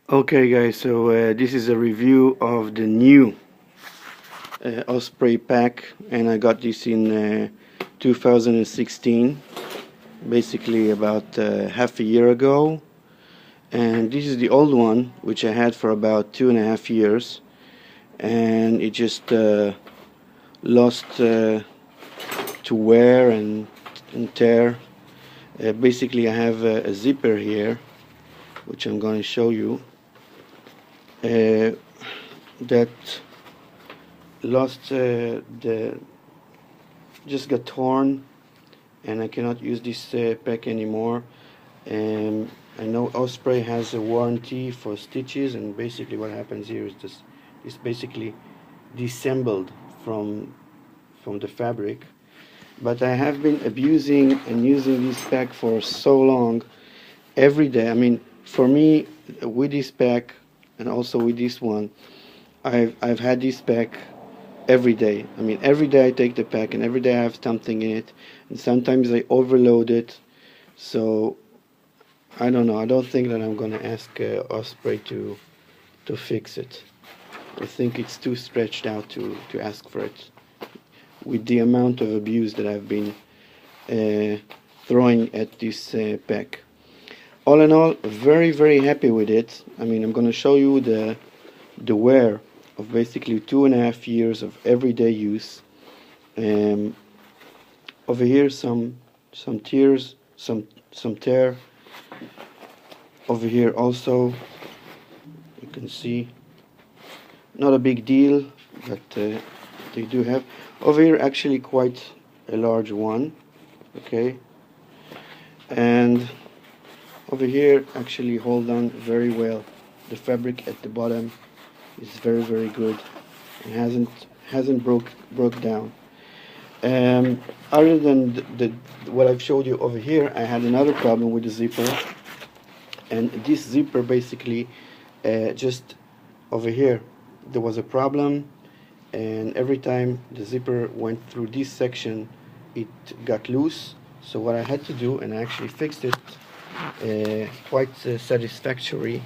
Okay guys, so this is a review of the new Osprey pack, and I got this in 2016, basically about half a year ago. And this is the old one, which I had for about 2.5 years, and it just lost to wear and tear. Basically I have a zipper here, which I'm going to show you, that lost the just got torn, and I cannot use this pack anymore. And I know Osprey has a warranty for stitches, and basically what happens here is this basically disassembled from the fabric. But I have been abusing and using this pack for so long, every day. I mean, for me, with this pack and also with this one, I've had this pack every day. I mean, every day I take the pack, and every day I have something in it, and sometimes I overload it. So I don't know. I don't think that I'm gonna ask Osprey to fix it. I think it's too stretched out to ask for it, with the amount of abuse that I've been throwing at this pack. All in all, very happy with it. I mean, I'm gonna show you the wear of basically 2.5 years of everyday use. Over here some tears, some tear. Over here also, you can see, not a big deal, but they do have. Over here actually quite a large one, okay. And over here actually hold on very well. The fabric at the bottom is very good and hasn't broke down. Other than the what I've showed you over here, I had another problem with the zipper, and this zipper basically just over here there was a problem, and every time the zipper went through this section it got loose. So what I had to do, and I actually fixed it quite satisfactory,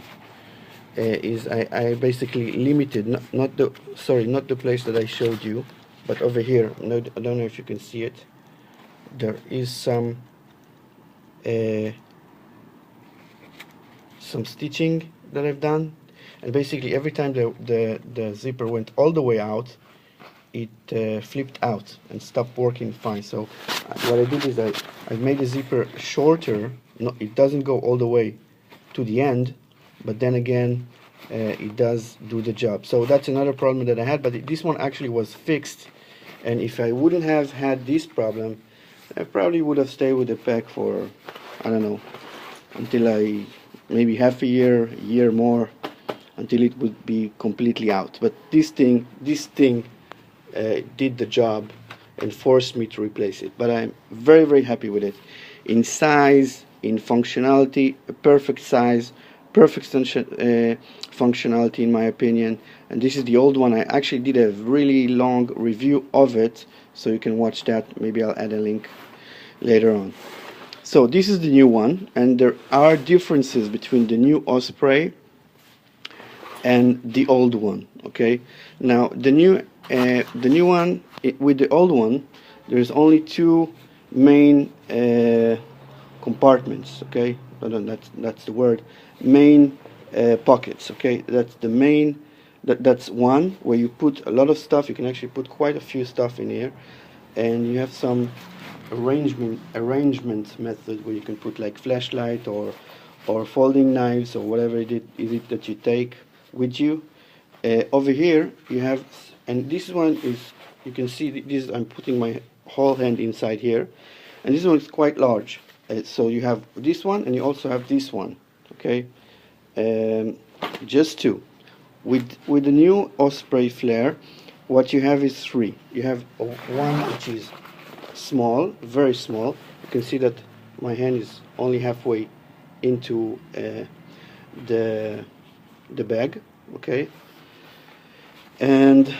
is I basically limited, not the place that I showed you, but over here. No, I don't know if you can see it. There is some stitching that I've done, and basically every time the zipper went all the way out, it flipped out and stopped working fine. So what I did is I made the zipper shorter. No, it doesn't go all the way to the end, but then again it does do the job. So that's another problem that I had, but this one actually was fixed. And if I wouldn't have had this problem, I probably would have stayed with the pack for, I don't know, until maybe half a year more, until it would be completely out. But this thing did the job and forced me to replace it. But I'm very happy with it. In size, in functionality, a perfect size, perfect functionality in my opinion. And this is the old one. I actually did a really long review of it, so you can watch that. Maybe I'll add a link later on. So this is the new one, and there are differences between the new Osprey and the old one. Okay, now the new one, with the old one, there's only two main compartments. Okay, that's the word, main pockets. Okay, that's the main. That's one where you put a lot of stuff. You can actually put quite a few stuff in here, and you have some arrangement method where you can put like flashlight or folding knives or whatever is it that you take with you. Over here you have, and this one is, you can see this, I'm putting my whole hand inside here, and this one is quite large. So you have this one, and you also have this one. Okay, just two. With the new Osprey Flare, what you have is three. You have one which is small, very small. You can see that my hand is only halfway into the bag. Okay, and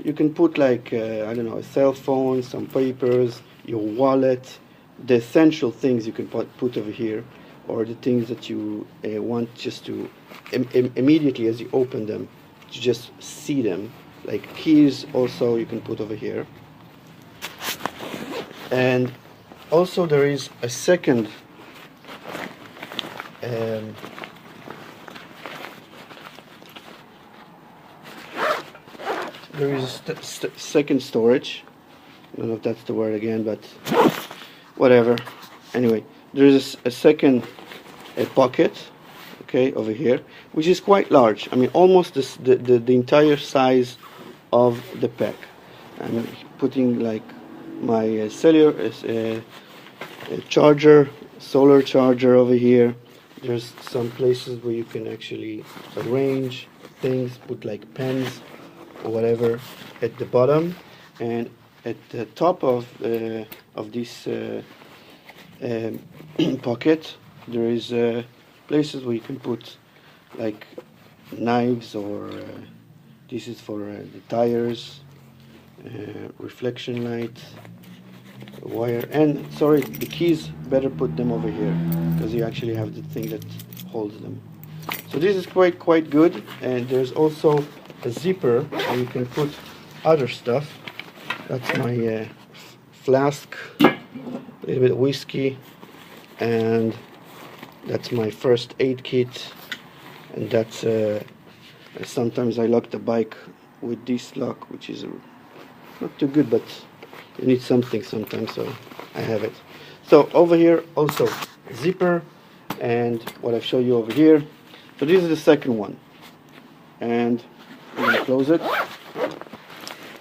you can put like I don't know, a cell phone, some papers, your wallet, the essential things you can put over here. or the things that you want just to immediately as you open them to just see them, like keys also you can put over here. And also there is a second there is a second storage. I don't know if that's the word again, but whatever. Anyway, there is a second pocket, okay, over here, which is quite large. I mean, almost the entire size of the pack. I'm putting like my cellular charger, solar charger over here. There's some places where you can actually arrange things, put like pens or whatever at the bottom, and at the top of this pocket there is places where you can put like knives, or this is for the tires, reflection light, wire, and sorry, the keys, better put them over here because you actually have the thing that holds them. So this is quite good. And there's also a zipper where you can put other stuff. That's my flask, a little bit of whiskey, and that's my first aid kit. And that's sometimes I lock the bike with this lock, which is not too good, but you need something sometimes, so I have it. So over here also zipper, and what I've shown you over here. So this is the second one, and I'm going to close it.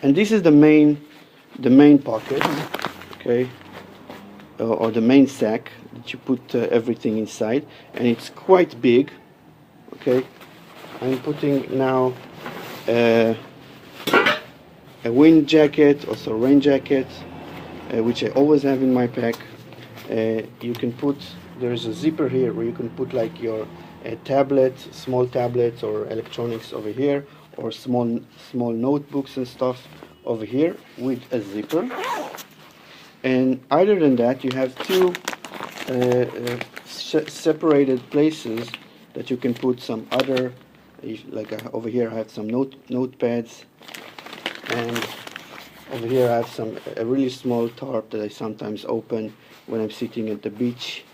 And this is the main pocket, okay, or the main sack that you put everything inside, and it's quite big. Okay, I'm putting now a wind jacket, also rain jacket, which I always have in my pack. You can put, there's a zipper here where you can put like your tablet, small tablets or electronics over here, or small notebooks and stuff over here with a zipper. And other than that, you have two separated places that you can put some other, like over here I have some notepads, and over here I have a really small tarp that I sometimes open when I'm sitting at the beach.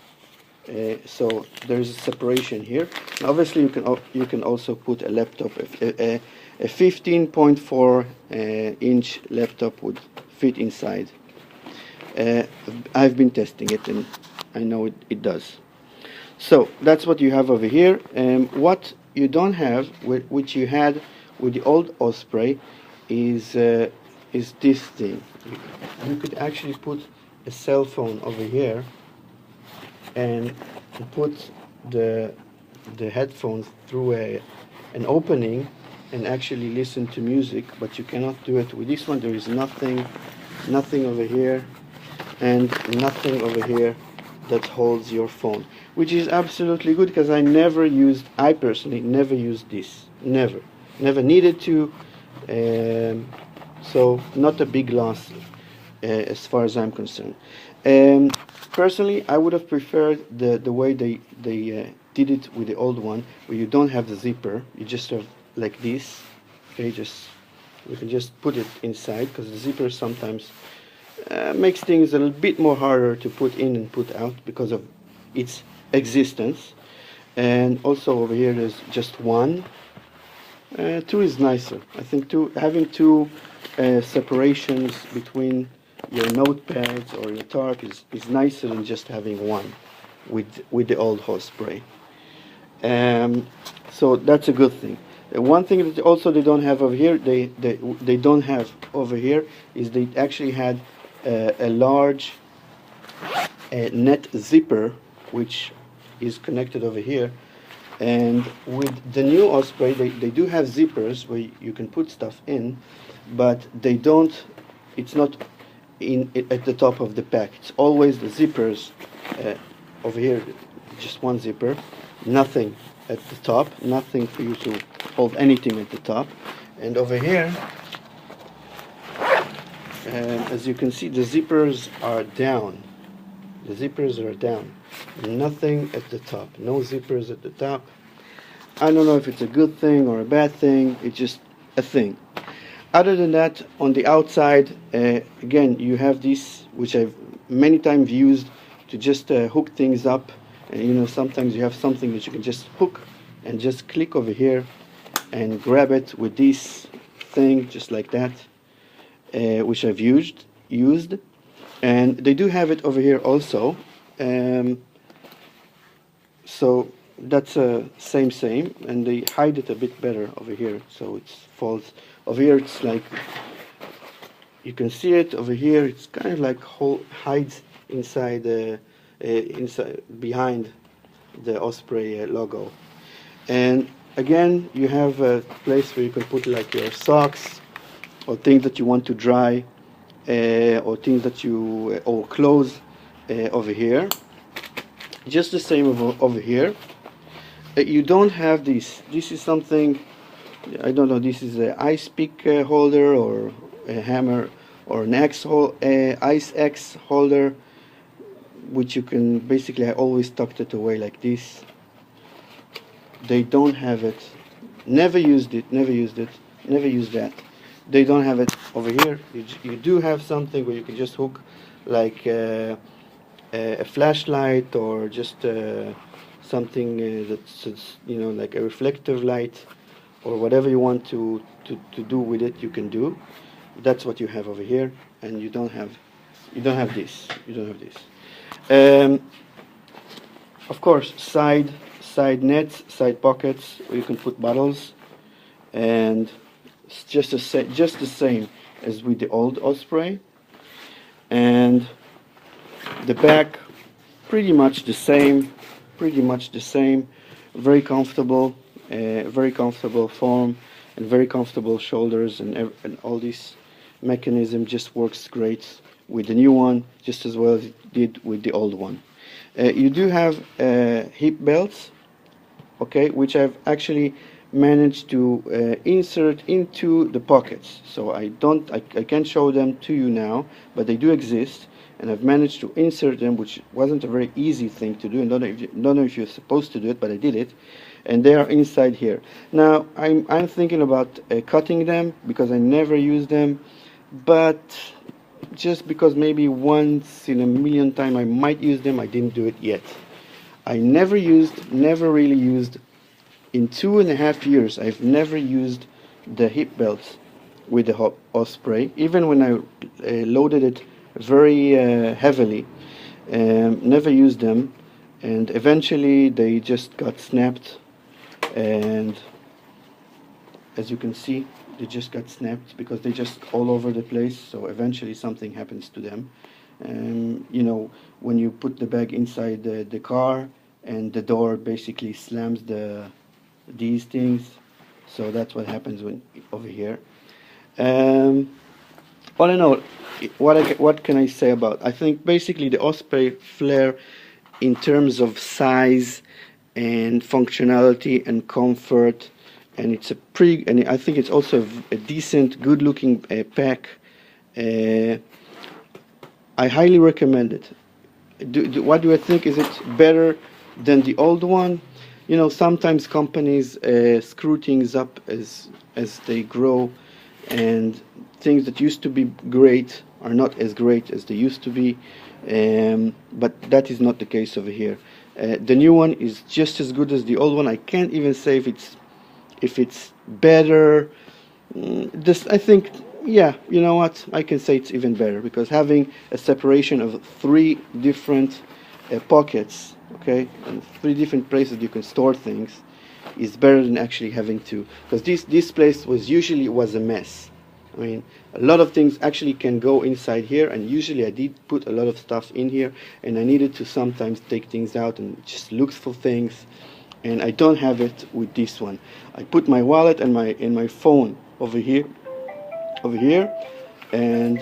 So there's a separation here. And obviously you can also put a laptop. A 15.4 inch laptop would fit inside. I've been testing it and I know it does. So that's what you have over here. What you don't have, which you had with the old Osprey, is this thing. You could actually put a cell phone over here and put the headphones through an opening and actually listen to music, but you cannot do it with this one. There is nothing over here and nothing over here that holds your phone, which is absolutely good, because I personally never used this, never needed to, so not a big loss as far as I'm concerned. Personally, I would have preferred the way they did it with the old one, where you don't have the zipper, you just have like this. Okay, you can just put it inside, because the zipper sometimes makes things a little bit more harder to put in and put out because of its existence. And also over here there's just one. Two is nicer. I think having two separations between your notepads or your tarp is nicer than just having one with the old Osprey. So that's a good thing. One thing that also they don't have over here, they don't have over here, is they actually had a large net zipper which is connected over here. And with the new Osprey, they do have zippers where you can put stuff in, but they don't. It's not at the top of the pack. It's always the zippers over here, just one zipper, nothing at the top, nothing for you to hold anything at the top. And over here, as you can see, the zippers are down. The zippers are down. Nothing at the top. No zippers at the top. I don't know if it's a good thing or a bad thing. It's just a thing. Other than that, on the outside, again, you have this, which I've many times used to just hook things up. And you know, sometimes you have something that you can just hook and just click over here and grab it with this thing, just like that, which I've used. And they do have it over here also. So that's same, and they hide it a bit better over here, so it falls over here. It's like you can see it over here. It's kind of like hides inside behind the Osprey logo. And again, you have a place where you can put like your socks or things that you want to dry, or things that you or clothes over here. Just the same over here. You don't have this. This is something, I don't know, this is an ice pick holder or a hammer or an ice axe holder, which you can basically, I always tucked it away like this. They don't have it. Never used it, never used that. They don't have it over here. You do have something where you can just hook like a flashlight or just something that's, you know, like a reflective light or whatever you want to do with it, you can do. That's what you have over here, and you don't have this. Of course, side nets, side pockets where you can put bottles, and it's just the same as with the old Osprey. And the back, pretty much the same. Very comfortable form and very comfortable shoulders, and all this mechanism just works great with the new one, just as well as it did with the old one. You do have hip belts, okay, which I've actually managed to insert into the pockets. So I can't show them to you now, but they do exist, and I've managed to insert them, which wasn't a very easy thing to do, and don't know if you're supposed to do it, but I did it, and they are inside here. Now I'm thinking about cutting them because I never use them, but just because maybe once in a million times I might use them, I didn't do it yet. I never really used, in 2.5 years, I've never used the hip belts with the Osprey, even when I loaded it very heavily. Never used them, and eventually they just got snapped, and as you can see, they just got snapped because they're just all over the place. So eventually something happens to them. You know, when you put the bag inside the car and the door basically slams these things, so that's what happens over here. All in all, what can I say about? I think basically the Osprey Flare, in terms of size and functionality and comfort, and and I think it's also a decent, good-looking pack. I highly recommend it. What do I think? Is it better than the old one? You know, sometimes companies screw things up as they grow, and things that used to be great are not as great as they used to be. But that is not the case over here. The new one is just as good as the old one. I can't even say if it's better. I think, yeah, you know what? I can say it's even better, because having a separation of 3 different pockets, okay, and 3 different places you can store things, is better than actually having to. Because this place was a mess. I mean, a lot of things actually can go inside here, and usually I did put a lot of stuff in here, and I needed to sometimes take things out and just look for things, and I don't have it with this one. I put my wallet and my phone over here, and